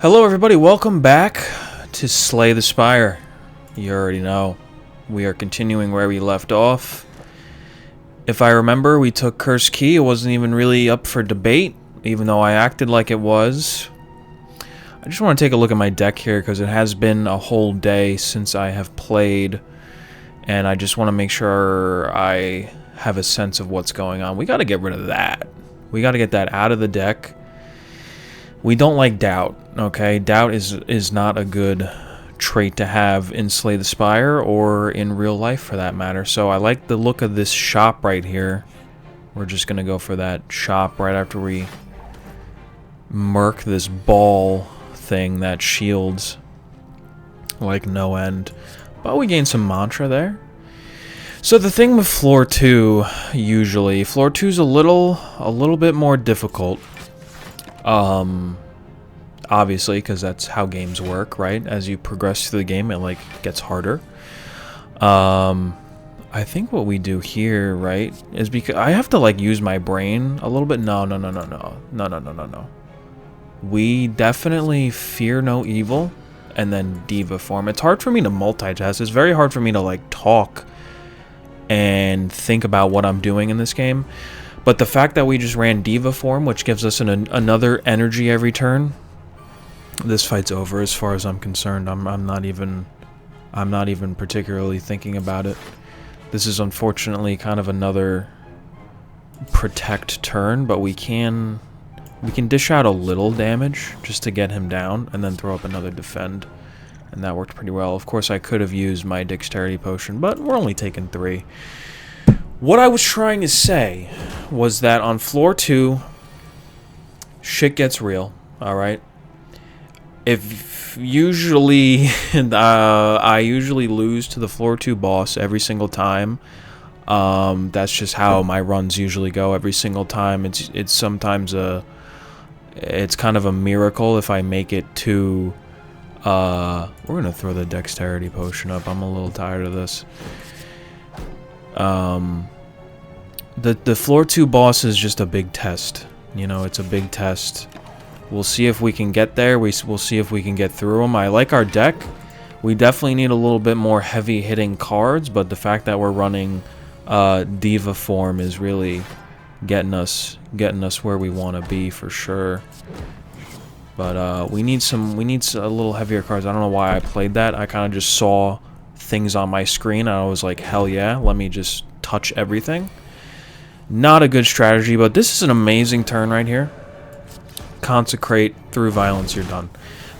Hello everybody, welcome back to Slay the Spire. You already know, we are continuing where we left off. If I remember, we took Cursed Key. It wasn't even really up for debate, even though I acted like it was. I just want to take a look at my deck here, because it has been a whole day since I have played, and I just want to make sure I have a sense of what's going on. We got to get rid of that. We got to get that out of the deck. We don't like doubt, okay? Doubt is not a good trait to have in Slay the Spire or in real life for that matter. So I like the look of this shop right here. We're just going to go for that shop right after we murk this ball thing that shields like no end. But we gain some mantra there. So the thing with floor 2, usually, floor 2 is a little bit more difficult. Obviously, because that's how games work, right? As you progress through the game, it like gets harder. I think what we do here, right, is because I have to like use my brain a little bit. No. We definitely fear no evil, and then diva form. It's hard for me to multitask. It's very hard for me to like talk and think about what I'm doing in this game. But the fact that we just ran diva form, which gives us another energy every turn, this fight's over as far as I'm concerned. I'm not even particularly thinking about it. This is unfortunately kind of another protect turn, but we can dish out a little damage just to get him down and then throw up another defend. And that worked pretty well. Of course, I could have used my dexterity potion, but we're only taking 3. What I was trying to say was that on floor 2, shit gets real, alright? If usually, I usually lose to the floor 2 boss every single time. That's just how my runs usually go every single time. It's sometimes it's kind of a miracle if I make it to, we're gonna throw the dexterity potion up. I'm a little tired of this. The floor 2 boss is just a big test. You know, it's a big test. We'll see if we can get there. We'll see if we can get through them. I like our deck. We definitely need a little bit more heavy hitting cards, but the fact that we're running diva form is really getting us where we want to be for sure. But we need a little heavier cards. I don't know why I played that. I kind of just saw things on my screen and I was like, hell yeah, let me just touch everything. Not a good strategy, but this is an amazing turn right here. Consecrate, through violence, you're done.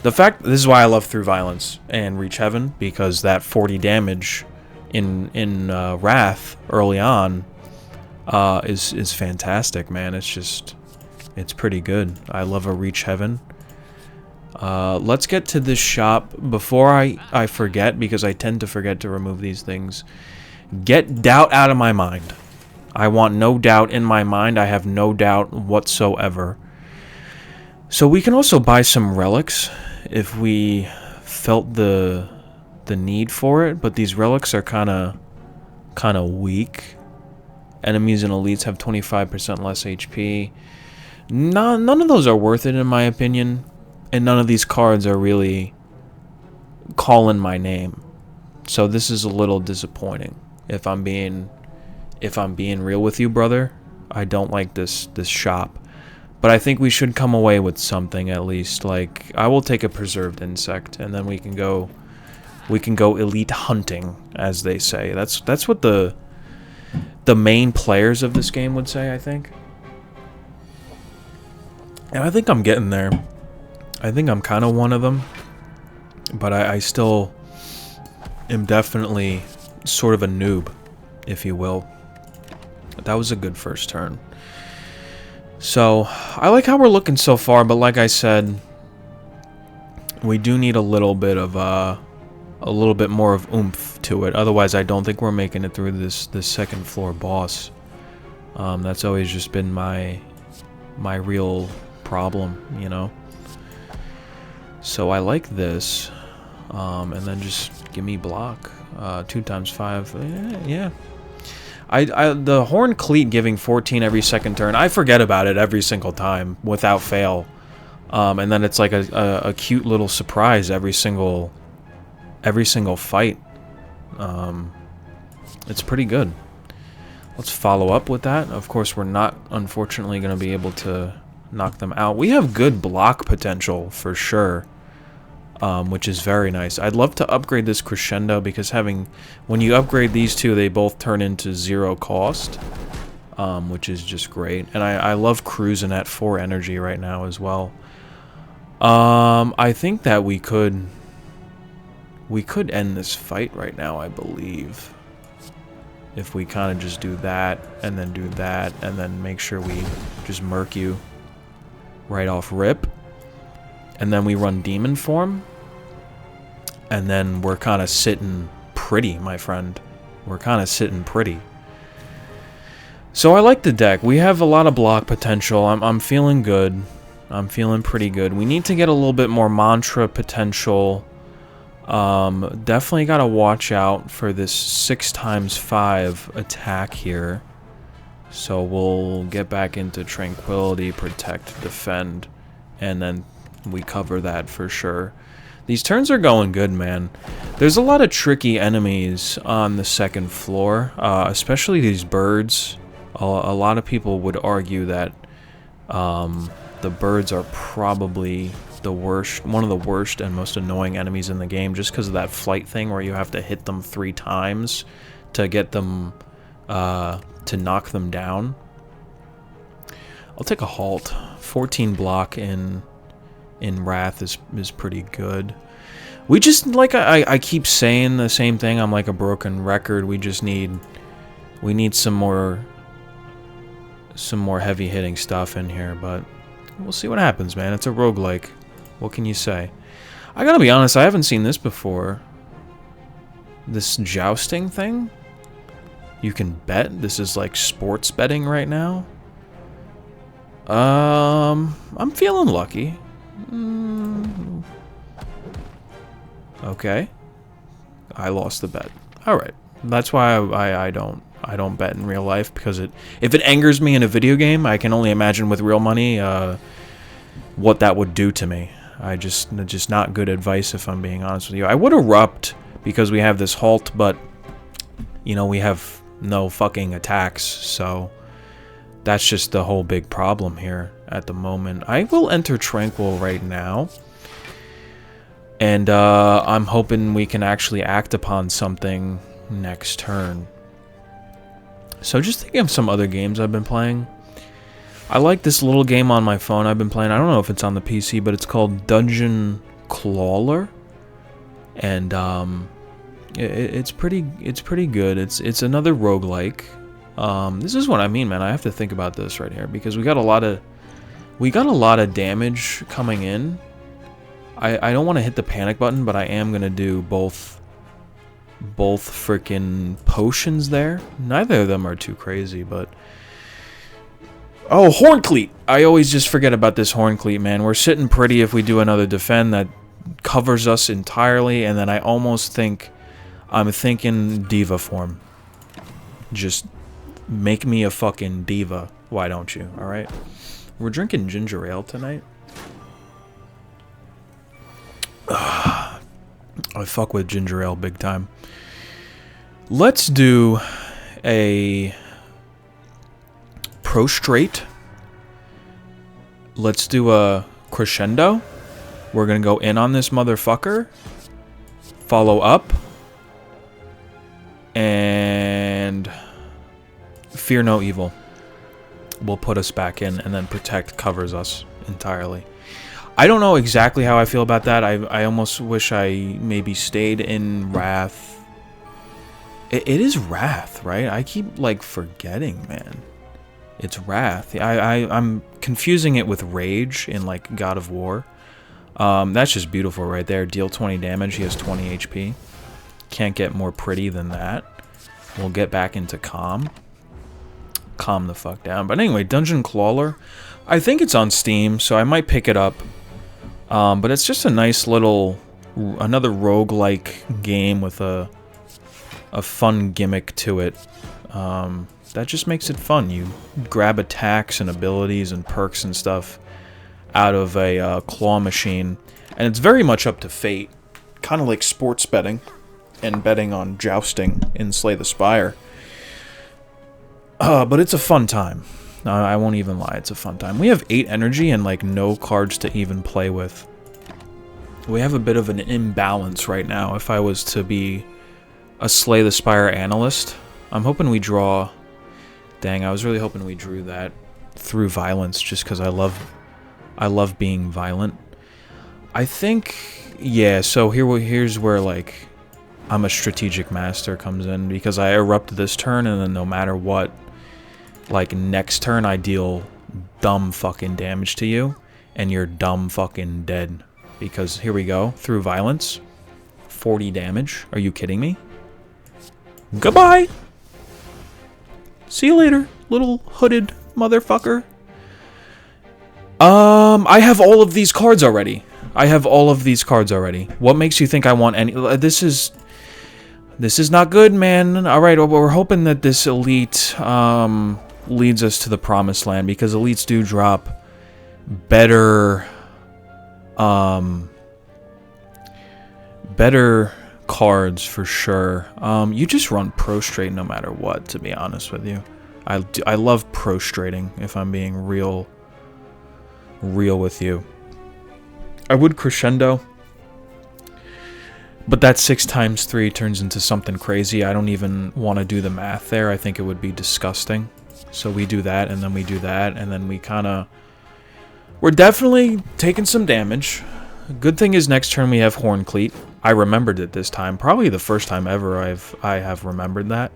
This is why I love through violence and reach heaven, because that 40 damage in Wrath early on is fantastic, man. It's pretty good. I love a reach heaven. Let's get to this shop before I forget, because I tend to forget to remove these things. Get doubt out of my mind. I want no doubt in my mind. I have no doubt whatsoever. So we can also buy some relics if we felt the need for it, but these relics are kind of weak. Enemies and elites have 25% less HP. None of those are worth it in my opinion, and none of these cards are really calling my name. So this is a little disappointing. If I'm being real with you, brother, I don't like this shop. But I think we should come away with something at least. Like, I will take a preserved insect, and then we can go elite hunting, as they say. That's what the main players of this game would say, I think. And I think I'm getting there. I think I'm kind of one of them. But I still am definitely sort of a noob, if you will. But that was a good first turn. So, I like how we're looking so far, but like I said, we do need a little bit more of oomph to it. Otherwise, I don't think we're making it through this second floor boss. That's always just been my real problem, you know. So I like this, and then just give me block. 2 times 5, yeah. The Horn Cleat giving 14 every second turn, I forget about it every single time, without fail. And then it's like a cute little surprise every single fight. It's pretty good. Let's follow up with that. Of course, we're not, unfortunately, going to be able to knock them out. We have good block potential, for sure, which is very nice. I'd love to upgrade this Crescendo, because when you upgrade these two, they both turn into 0 cost, which is just great. And I love cruising at 4 energy right now as well. I think that we could end this fight right now, I believe. If we kind of just do that, and then do that, and then make sure we just murk you right off rip. And then we run demon form. And then we're kind of sitting pretty, my friend. We're kind of sitting pretty. So I like the deck. We have a lot of block potential. I'm feeling good. I'm feeling pretty good. We need to get a little bit more mantra potential. Definitely gotta watch out for this 6x5 attack here. So we'll get back into Tranquility, Protect, Defend, and then we cover that for sure. These turns are going good, man. There's a lot of tricky enemies on the second floor, especially these birds. A lot of people would argue that the birds are probably the worst, one of the worst and most annoying enemies in the game, just because of that flight thing where you have to hit them 3 times to get them to knock them down. I'll take a halt. 14 block in Wrath is pretty good. We just, like I keep saying the same thing, I'm like a broken record. We need some more heavy hitting stuff in here, but we'll see what happens, man. It's a roguelike. What can you say? I gotta be honest, I haven't seen this before. This jousting thing? You can bet? This is like sports betting right now? I'm feeling lucky. Okay. I lost the bet. Alright. That's why I don't bet in real life, because if it angers me in a video game, I can only imagine with real money what that would do to me. Just not good advice, if I'm being honest with you. I would erupt because we have this halt, but you know, we have no fucking attacks, so that's just the whole big problem here at the moment. I will enter Tranquil right now, and I'm hoping we can actually act upon something next turn. So just thinking of some other games I've been playing. I like this little game on my phone I've been playing. I don't know if it's on the PC, but it's called Dungeon Crawler, and it's pretty good. It's another roguelike. This is what I mean, man. I have to think about this right here, because we got a lot of damage coming in. I don't want to hit the panic button, but I am gonna do both freaking potions there. Neither of them are too crazy, but oh, Horn Cleat! I always just forget about this Horn Cleat, man. We're sitting pretty if we do another defend that covers us entirely, and then I'm thinking Diva form. Just make me a fucking diva, why don't you? Alright? We're drinking ginger ale tonight. I fuck with ginger ale big time. Let's do a prostrate. Let's do a crescendo. We're gonna go in on this motherfucker. Follow up. And fear no evil will put us back in, and then protect covers us entirely. I don't know exactly how I feel about that. I almost wish I maybe stayed in Wrath. It is Wrath, right? I keep like forgetting, man. It's Wrath. I'm confusing it with Rage in like God of War. That's just beautiful right there. Deal 20 damage. He has 20 HP. Can't get more pretty than that. We'll get back into Calm. Calm the fuck down. But anyway, Dungeon Crawler. I think it's on Steam, so I might pick it up. But it's just a nice little, another roguelike game with a fun gimmick to it. That just makes it fun. You grab attacks and abilities and perks and stuff out of a claw machine. And it's very much up to fate. Kind of like sports betting and betting on jousting in Slay the Spire. But it's a fun time. I won't even lie, it's a fun time. We have 8 energy and like no cards to even play with. We have a bit of an imbalance right now. If I was to be a Slay the Spire analyst, I'm hoping we draw... Dang, I was really hoping we drew that through violence just because I love being violent. I think... Yeah, so here's where like I'm a strategic master comes in, because I erupt this turn and then no matter what, like next turn I deal dumb fucking damage to you and you're dumb fucking dead. Because here we go, through violence, 40 damage. Are you kidding me? Goodbye! See you later, little hooded motherfucker. I have all of these cards already. What makes you think I want any... This is not good, man. Alright, well, we're hoping that this elite leads us to the promised land, because elites do drop better... better cards for sure. You just run prostrate no matter what, to be honest with you. I love prostrating, if I'm being real with you. I would crescendo, but that 6 times 3 turns into something crazy. I don't even want to do the math there. I think it would be disgusting. So we do that, and then we do that, and then we kind of... We're definitely taking some damage. Good thing is next turn we have Horn Cleat. I remembered it this time. Probably the first time ever I have remembered that.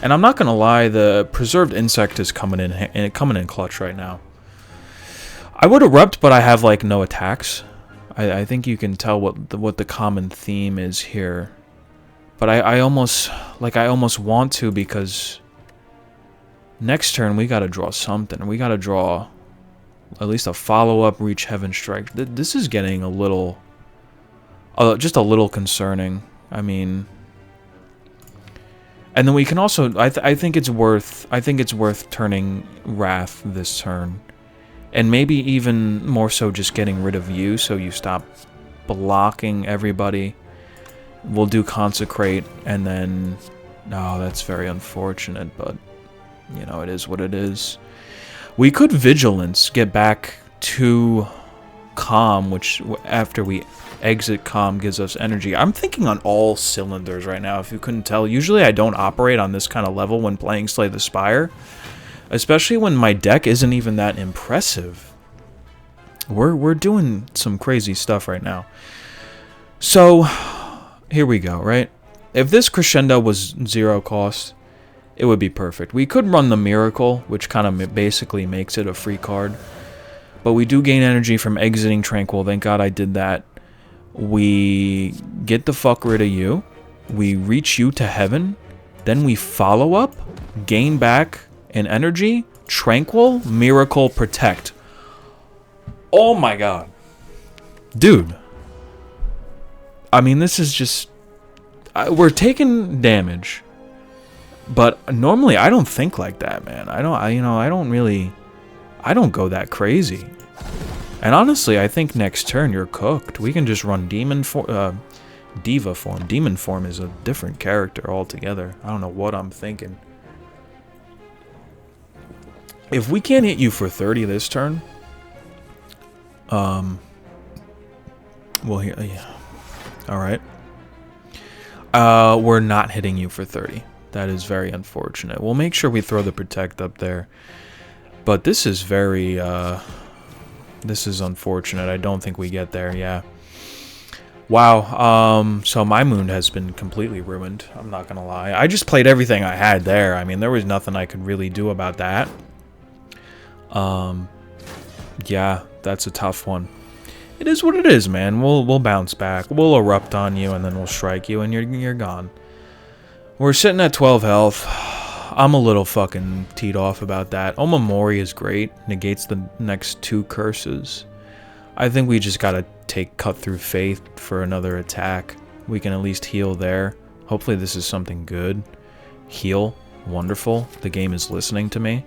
And I'm not going to lie, the Preserved Insect is coming in clutch right now. I would erupt, but I have like no attacks. I think you can tell what the common theme is here. But I almost want to, because next turn we got to draw something. We got to draw at least a follow-up Reach Heaven Strike. This is getting a little just a little concerning. I mean, and then we can also I think it's worth turning Wrath this turn. And maybe even more so just getting rid of you, so you stop blocking everybody. We'll do Consecrate, and then... Oh, that's very unfortunate, but... You know, it is what it is. We could Vigilance, get back to Calm, which after we exit Calm gives us energy. I'm thinking on all cylinders right now, if you couldn't tell. Usually I don't operate on this kind of level when playing Slay the Spire. Especially when my deck isn't even that impressive. We're doing some crazy stuff right now. So, here we go, right? If this Crescendo was 0 cost, it would be perfect. We could run the Miracle, which kind of basically makes it a free card. But we do gain energy from exiting Tranquil. Thank God I did that. We get the fuck rid of you. We reach you to heaven. Then we follow up, gain back... in energy, Tranquil, Miracle, Protect. Oh my god. Dude. I mean, this is just... we're taking damage. But normally, I don't think like that, man. I don't go that crazy. And honestly, I think next turn, you're cooked. We can just run Diva form. Demon form is a different character altogether. I don't know what I'm thinking. If we can't hit you for 30 this turn, well, here, yeah, all right. We're not hitting you for 30. That is very unfortunate. We'll make sure we throw the Protect up there, but this is very, this is unfortunate. I don't think we get there. Yeah. Wow. So my moon has been completely ruined. I'm not gonna lie. I just played everything I had there. I mean, there was nothing I could really do about that. Yeah, that's a tough one. It is what it is, man. We'll bounce back. We'll erupt on you, and then we'll strike you, and you're gone. We're sitting at 12 health. I'm a little fucking teed off about that. Omamori is great. Negates the next 2 curses. I think we just gotta take Cut Through Faith for another attack. We can at least heal there. Hopefully this is something good. Heal. Wonderful. The game is listening to me.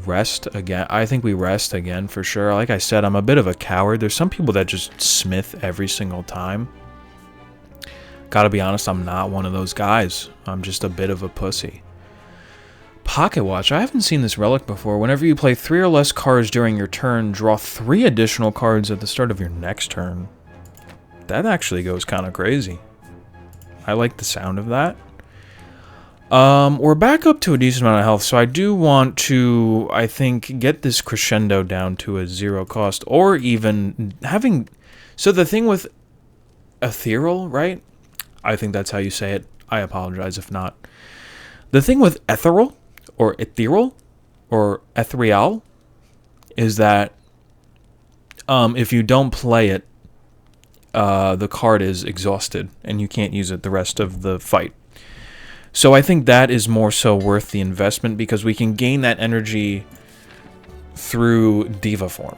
Rest again. I think we rest again for sure. Like I said, I'm a bit of a coward. There's some people that just smith every single time. Gotta be honest, I'm not one of those guys. I'm just a bit of a pussy. Pocket Watch. I haven't seen this relic before. Whenever you play 3 or less cards during your turn, draw 3 additional cards at the start of your next turn. That actually goes kind of crazy. I like the sound of that. We're back up to a decent amount of health, so I do want to, I think, get this crescendo down to a 0 cost, or even having... So the thing with ethereal, right? I think that's how you say it. I apologize if not. The thing with ethereal, or ethereal, is that if you don't play it, the card is exhausted, and you can't use it the rest of the fight. So I think that is more so worth the investment, because we can gain that energy through Diva form.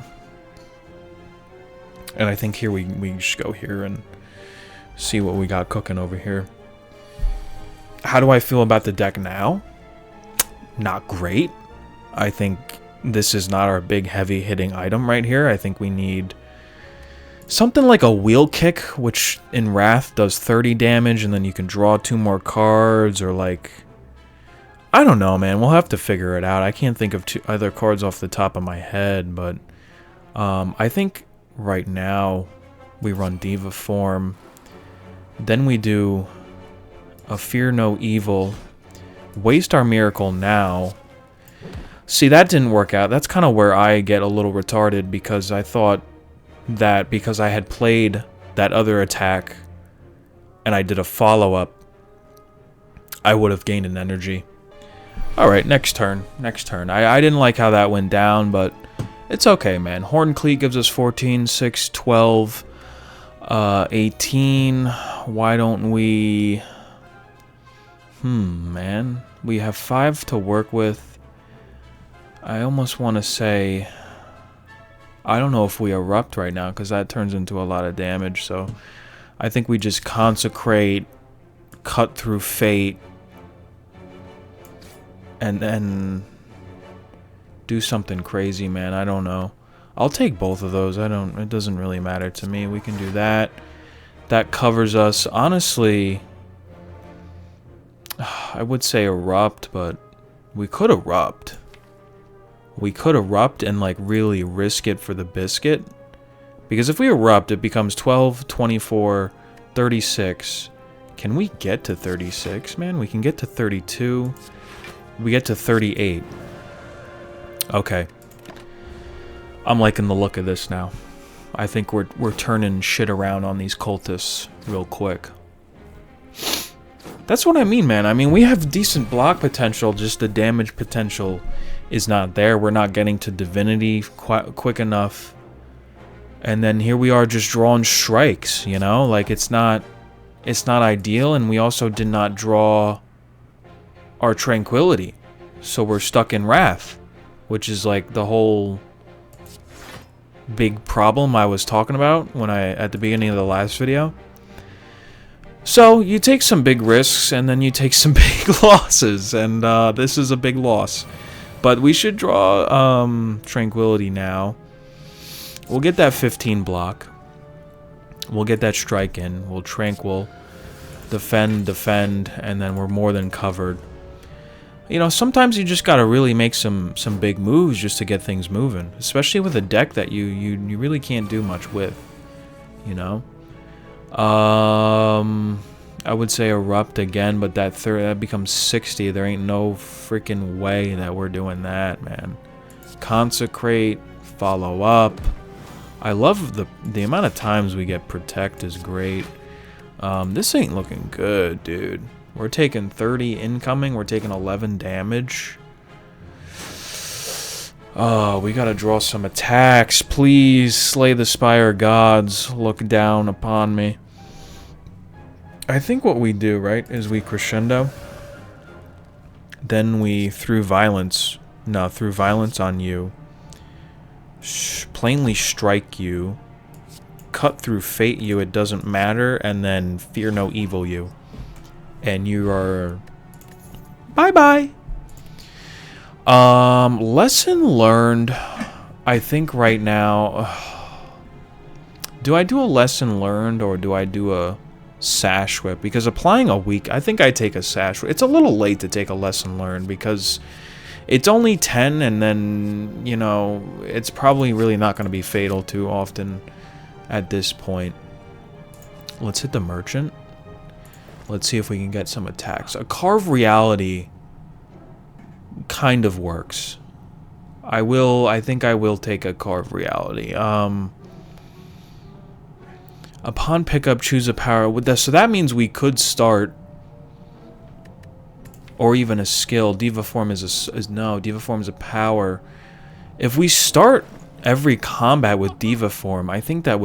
And I think here we should go here and see what we got cooking over here. How do I feel about the deck now? Not great. I think this is not our big heavy hitting item right here. I think we need something like a wheel kick, which in Wrath does 30 damage, and then you can draw 2 more cards, or like... I don't know, man. We'll have to figure it out. I can't think of 2 other cards off the top of my head, but I think right now we run Diva form. Then we do a Fear No Evil. Waste our Miracle now. See, that didn't work out. That's kind of where I get a little retarded, because I thought that because I had played that other attack and I did a follow-up, I would have gained an energy. Alright, next turn. Next turn. I didn't like how that went down, but it's okay, man. Horn Cleat gives us 14, 6, 12, 18. Why don't we... man. We have 5 to work with. I almost want to say... I don't know if we erupt right now, because that turns into a lot of damage, so I think we just consecrate, cut through fate, and then do something crazy, man. I don't know. I'll take both of those. It doesn't really matter to me. We can do that. That covers us. Honestly, I would say erupt, but we could erupt. We could erupt and like really risk it for the biscuit. Because if we erupt, it becomes 12, 24, 36. Can we get to 36, man? We can get to 32. We get to 38. Okay. I'm liking the look of this now. I think we're turning shit around on these cultists real quick. That's what I mean, man. I mean, we have decent block potential, just the damage potential is not there. We're not getting to divinity quick enough. And then here we are just drawing strikes, you know? Like, it's not ideal, and we also did not draw our tranquility. So we're stuck in Wrath, which is like the whole big problem I was talking about at the beginning of the last video. So you take some big risks, and then you take some big losses, and this is a big loss. But we should draw Tranquility now. We'll get that 15 block. We'll get that strike in. We'll Tranquil, defend, and then we're more than covered. You know, sometimes you just gotta really make some big moves just to get things moving. Especially with a deck that you really can't do much with. You know? I would say erupt again, but that becomes 60. There ain't no freaking way that we're doing that, man. Consecrate, follow up. I love the amount of times we get protect is great. This ain't looking good, dude. We're taking 30 incoming. We're taking 11 damage. Oh, we gotta draw some attacks. Please, slay the Spire gods. Look down upon me. I think what we do, right, is we crescendo. Then we, through violence on you. Plainly strike you. Cut through fate you, it doesn't matter. And then Fear No Evil you. And you are... Bye-bye. Lesson learned. I think right now, do I do a lesson learned or do I do a sash whip? Because applying a weak, I think I take a sash whip. It's a little late to take a lesson learned because it's only 10, and then, you know, it's probably really not going to be fatal too often at this point. Let's hit the merchant. Let's see if we can get some attacks. A carve reality kind of works. I think I will take a carve reality. Upon pickup, choose a power with this. So that means we could start, or even a skill. Diva form no, Diva form is a power. If we start every combat with Diva form, I think that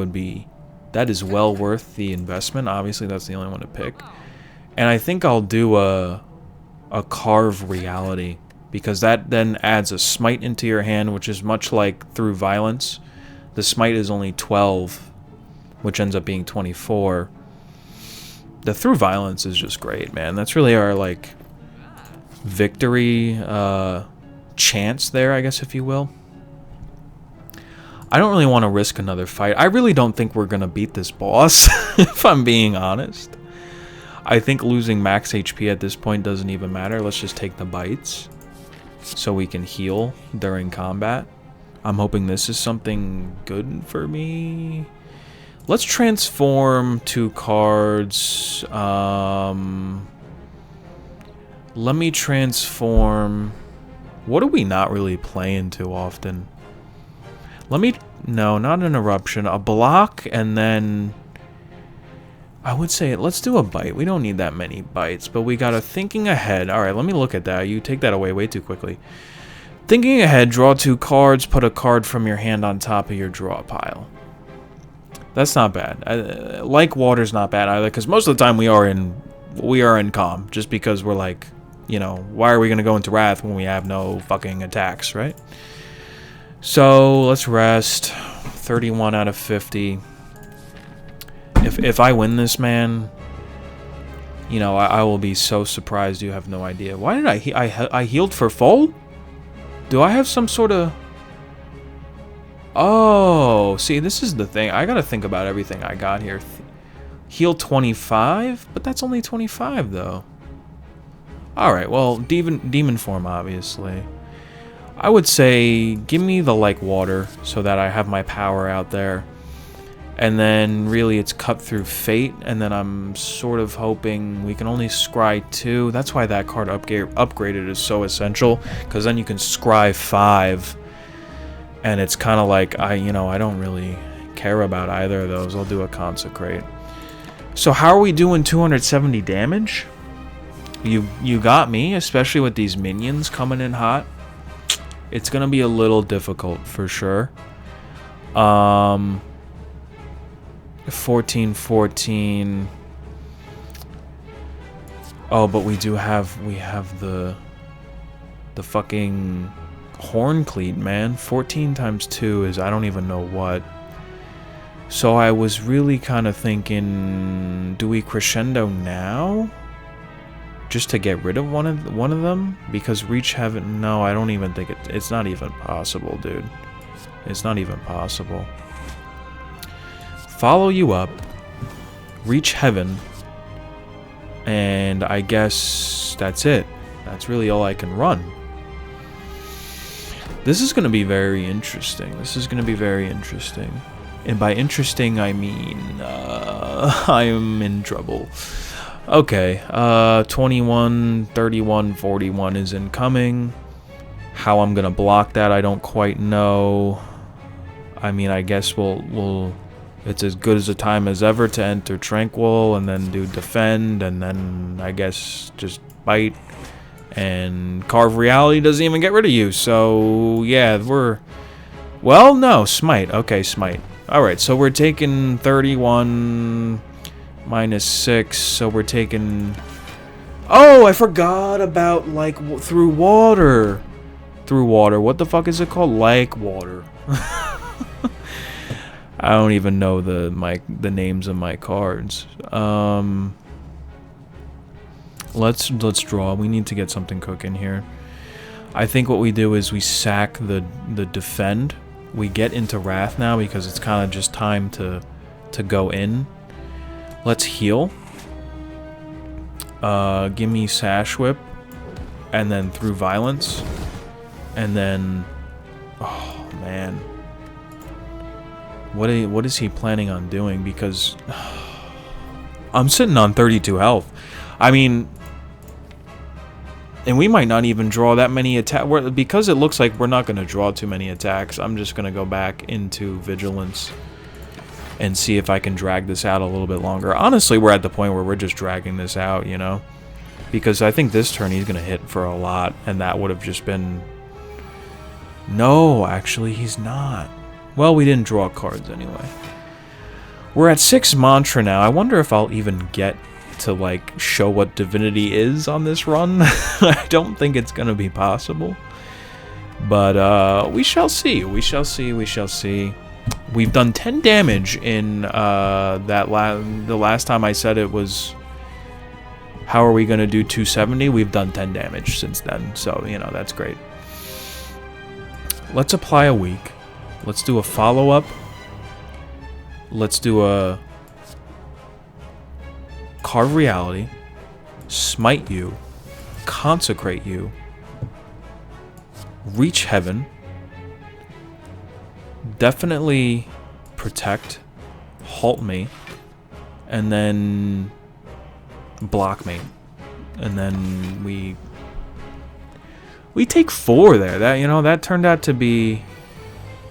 is well worth the investment. Obviously, that's the only one to pick. And I think I'll do a carve reality, because that then adds a smite into your hand, which is much like through violence. The smite is only 12, which ends up being 24. The through violence is just great, man. That's really our like victory chance there, I guess, if you will. I don't really want to risk another fight. I really don't think we're gonna beat this boss, if I'm being honest. I think losing max HP at this point doesn't even matter. Let's just take the bites so we can heal during combat. I'm hoping this is something good for me. Let's transform 2 cards. Let me transform. What are we not really playing too often? No, not an eruption. A block, and then I would say let's do a bite. We don't need that many bites, but we got a thinking ahead. All right, let me look at that. You take that away way too quickly. Thinking ahead, draw 2 cards, put a card from your hand on top of your draw pile. That's not bad. Like water's not bad either, because most of the time we are in calm, just because we're like, you know, why are we gonna go into wrath when we have no fucking attacks, right? So let's rest. 31 out of 50. If I win this, man, you know, I will be so surprised. You have no idea. Why did I healed for full? Do I have some sort of... Oh, see, this is the thing. I gotta think about everything I got here. Heal 25? But that's only 25, though. Alright, well, demon form, obviously. I would say, give me the like water so that I have my power out there. And then, really, it's cut through fate. And then I'm sort of hoping we can only scry 2. That's why that card upgraded is so essential. Because then you can scry 5. And it's kind of like, I don't really care about either of those. I'll do a consecrate. So how are we doing 270 damage? You got me, especially with these minions coming in hot. It's going to be a little difficult for sure. 14. Oh, but we have the fucking horn cleat, man. 14 times 2 is I don't even know what. So I was really kind of thinking, do we crescendo now? Just to get rid of one of them? Because reach heaven, no, I don't even think it's not even possible, dude. It's not even possible. Follow you up, reach heaven, and I guess that's it. That's really all I can run. This is going to be very interesting. And by interesting, I mean I'm in trouble. Okay, 21, 31, 41 is incoming. How I'm going to block that, I don't quite know. I mean, I guess we'll it's as good as a time as ever to enter Tranquil and then do defend and then I guess just bite. And Carve Reality doesn't even get rid of you. So, yeah, well, no, Smite. Okay, Smite. Alright, so we're taking 31 minus 6. So we're taking... Oh, I forgot about, like, through water. Through water. What the fuck is it called? Like water. I don't even know the names of my cards. Let's draw. We need to get something cooking here. I think what we do is we sack the defend. We get into Wrath now because it's kind of just time to go in. Let's heal. Give me Sash Whip. And then through Violence. And then... Oh, man. What is he planning on doing? Because... I'm sitting on 32 health. I mean... And we might not even draw that many attacks. Because it looks like we're not going to draw too many attacks, I'm just going to go back into Vigilance and see if I can drag this out a little bit longer. Honestly, we're at the point where we're just dragging this out, you know? Because I think this turn he's going to hit for a lot, and that would have just been... No, actually, he's not. Well, we didn't draw cards anyway. We're at 6 Mantra now. I wonder if I'll even get to, like, show what Divinity is on this run. I don't think it's going to be possible. But, we shall see. We shall see. We shall see. We've done 10 damage in, the last time I said it was... How are we going to do 270? We've done 10 damage since then. So, you know, that's great. Let's apply a weak. Let's do a follow-up. Let's do a... Carve Reality, Smite you, Consecrate you, Reach Heaven, definitely Protect, Halt me, and then block me. And then we take 4 there. That, you know, that turned out to be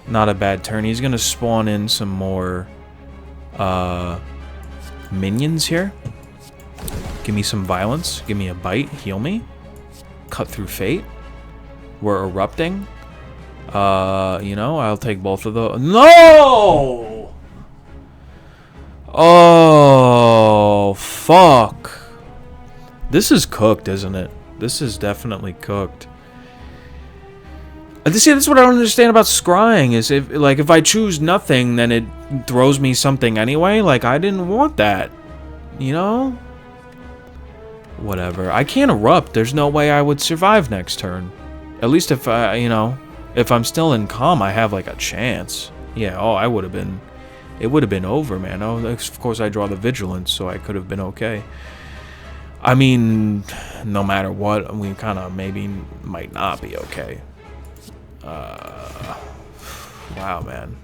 not a bad turn. He's gonna spawn in some more minions here. Give me some Violence. Give me a Bite. Heal me. Cut through Fate. We're erupting. You know, I'll take both of those. No! Oh, fuck. This is cooked, isn't it? This is definitely cooked. See, that's what I don't understand about scrying, is if I choose nothing, then it throws me something anyway. Like, I didn't want that. You know? Whatever. I can't erupt. There's no way I would survive next turn. At least if I, you know, if I'm still in calm, I have like a chance. Yeah, oh, I would have been, it would have been over, man. Oh, of course I draw the Vigilance, so I could have been okay. I mean, no matter what, we kind of maybe might not be okay. Wow, man.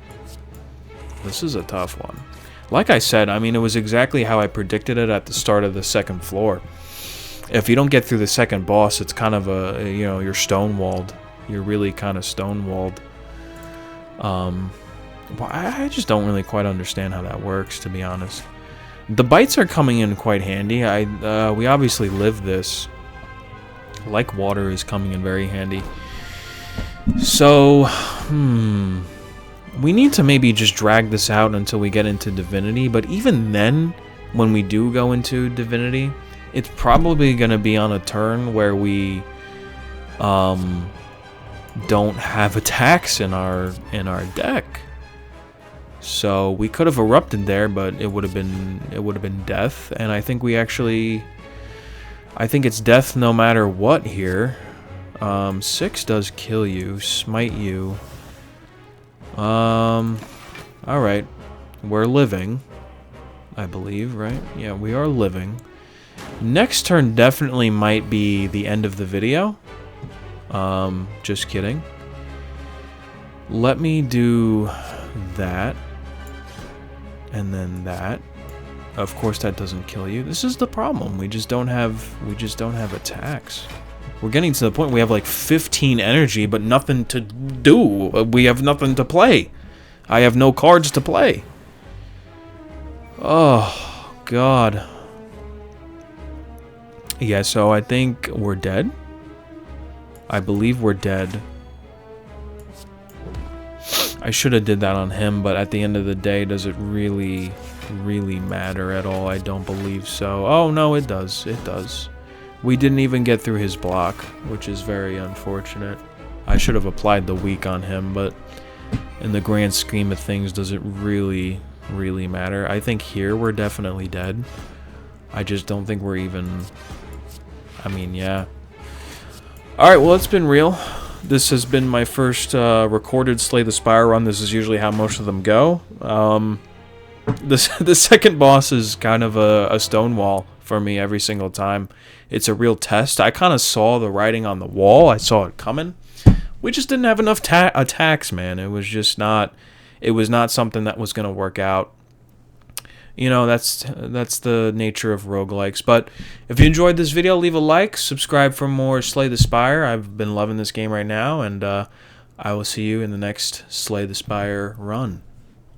This is a tough one. Like I said, I mean, it was exactly how I predicted it at the start of the second floor. If you don't get through the second boss, it's kind of a, you know, you're stonewalled. You're really kind of stonewalled. Well, I just don't really quite understand how that works, to be honest. The bites are coming in quite handy. We obviously live this. Like water is coming in very handy. So, we need to maybe just drag this out until we get into Divinity. But even then, when we do go into Divinity, it's probably going to be on a turn where we don't have attacks in our deck. So we could have erupted there, but it would have been death. And I think I think it's death no matter what here. 6 does kill you, smite you. Alright. We're living, I believe, right? Yeah, we are living. Next turn definitely might be the end of the video. Just kidding. Let me do that. And then that. Of course that doesn't kill you. This is the problem. We just don't have attacks. We're getting to the point we have like 15 energy, but nothing to do. We have nothing to play. I have no cards to play. Oh, God. Yeah, so I think we're dead. I believe we're dead. I should have did that on him, but at the end of the day, does it really matter at all? I don't believe so. Oh, no, it does. It does. We didn't even get through his block, which is very unfortunate. I should have applied the weak on him, but in the grand scheme of things, does it really matter? I think here we're definitely dead. I just don't think we're even... I mean, yeah. Alright, well, it's been real. This has been my first recorded Slay the Spire run. This is usually how most of them go. The second boss is kind of a stonewall for me every single time. It's a real test. I kind of saw the writing on the wall. I saw it coming. We just didn't have enough attacks, man. It was just not... It was not something that was going to work out. You know, that's the nature of roguelikes. But if you enjoyed this video, leave a like. Subscribe for more Slay the Spire. I've been loving this game right now. And I will see you in the next Slay the Spire run.